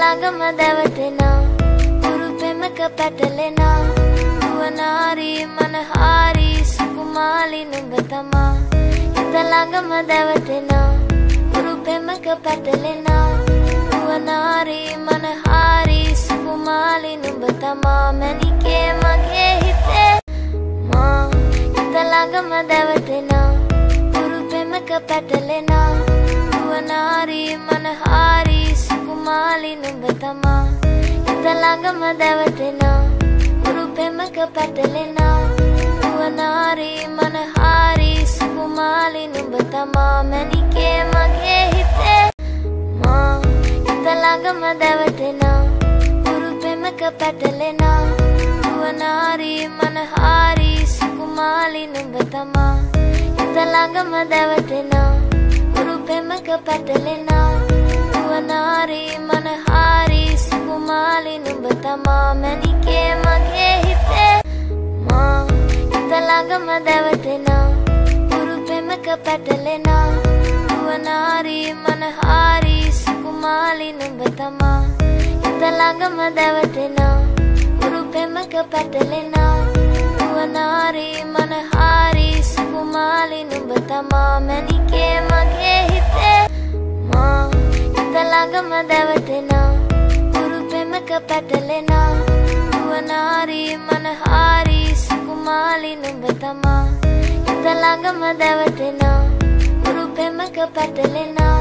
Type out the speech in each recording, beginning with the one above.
ළඟම දැවටෙනා උරු පෙමක පැටලෙනා නුවනාරි මනහාරි සුකුමාලි නුඹ තමා හිත ළඟම දැවටෙනා උරු පෙමක පැටලෙනා නුවනාරි මනහාරි සුකුමාලි නුඹ තමා මැණිකේ මගේ හිතේ මා හිත ළඟම දැවටෙනා උරු පෙමක පැටලෙනා නුවනාරි මනහාරි සුකුමාලි නුඹ තමා හිත ළඟම දැවටෙනා උරු පෙමක පැටලෙනා නුවනාරි මනහාරි සුකුමාලි නුඹ තමා මැණිකේ මගේ හිතේ මා හිත ළඟම දැවටෙනා උරු පෙමක පැටලෙනා නුවනාරි මනහාරි සුකුමාලි නුඹ තමා හිත ළඟම දැවටෙනා උරු පෙමක පැටලෙනා නුවනාරි මනහාරි සුකුමාලි නුඹ තමා මැණිකේ මගේ හිතේ මා හිත ළඟම දැවටෙනා උරු පෙමක පැටලෙනා නුවනාරි මනහාරි සුකුමාලි නුඹ තමා හිත ළඟම දැවටෙනා උරු පෙමක පැටලෙනා නුවනාරි මනහාරි සුකුමාලි නුඹ තමා මැණිකේ මගේ හිතේ මා හිත ළඟම දැවටෙනා උරු පෙමක පැටලෙනා නුවනාරි මනහාරි සුකුමාලි නුඹ තමා හිත ළඟම දැවටෙනා උරු පෙමක පැටලෙනා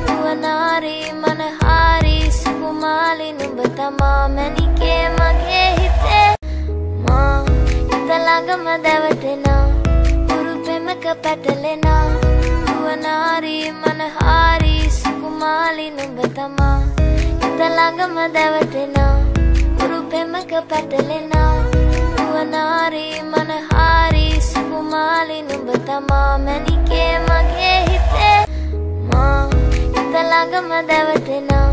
නුවනාරි මනහාරි සුකුමාලි නුඹ තමා මැණිකේ මගේ හිතේ මා හිත ළඟම දැවටෙනා උරු පෙමක පැටලෙනා නුවනාරි මනහාරි සුකුමාලි නුඹ තමා හිත ළඟම දැවටෙනා උරු පෙමක පැටලෙනා නුවනාරි මනහාරි සුකුමාලි නුඹ තමා මැණිකේ මගේ හිතේ මා හිත ළඟම දැවටෙනා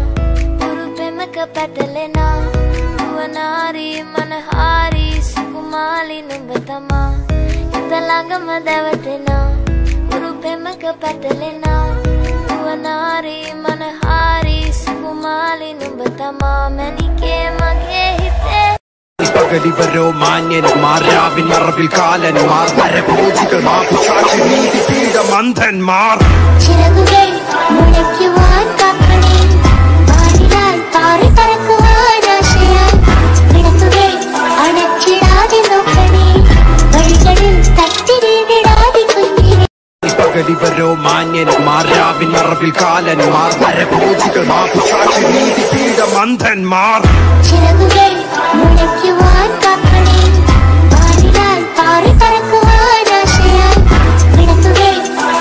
උරු පෙමක පැටලෙනා නුවනාරි මනහාරි සුකුමාලි නුඹ තමා හිත ළඟම දැවටෙනා උරු පෙමක පැටලෙනා නුවනාරි මනහාරි සුකුමාලි නුඹ තමා මැණිකේ මගේ හිතේ പകലിവരോ മാന്യൻ മാറാവിൻ മറവിൽ കാലന്മാർ പരഭോജികൾ മാപുഷാക്ഷി നീതി പീഡമന്ധന്മാർ ചിറകുകൾ മുളയ്ക്കുവാൻ കാക്കണേ വാനിലാൽ പാറി പറക്കുവാൻ ആശയാൽ വിടത്തുകൾ അണച്ചിടാതെ നോക്കണേ വഴികളിൽ തട്ടി വീണിടാതെ കുഞ്ഞിനെ പകലിവരോ മാന്യൻ മാറാവിൻ മറവിൽ കാലന്മാർ പരഭോജികൾ മാപുഷാക്ഷി നീതി പീഡമന്ധന്മാർ ചിറകുകൾ മുളയ്ക്കുവാൻ കാക്കണേ വാനിലാൽ പാറി പറക്കുവാൻ ആശയാൽ വിടത്തുകൾ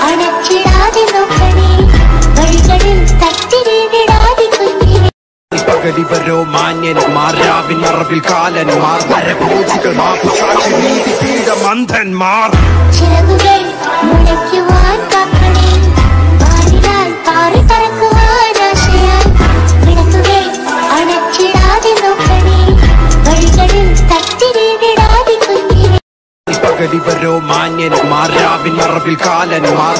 അണച്ചിടാതെ നോക്കണേ വഴികളിൽ തട്ടി വീണിടാതെ കുഞ്ഞിനെ പകലിവരോ മാന്യൻ മാറാവിൻ മറവിൽ കാലന്മാർ പരഭോജികൾ മാപുഷാക്ഷി നീതി പീഡമന്ധന്മാർ ചിറകുകൾ മുളയ്ക്കുവാൻ കാക്കണേ വാനിലാൽ പാറി പറക്കുവാൻ ആശയാൽ വിടത്തുകൾ അണച്ചിടാതെ നോക്കണേ വഴികളിൽ തട്ടി വീണിടാതെ കുഞ്ഞിനെ പകലിവരോ മാന്യൻ മാറാവിൻ മറവിൽ കാലന്മാർ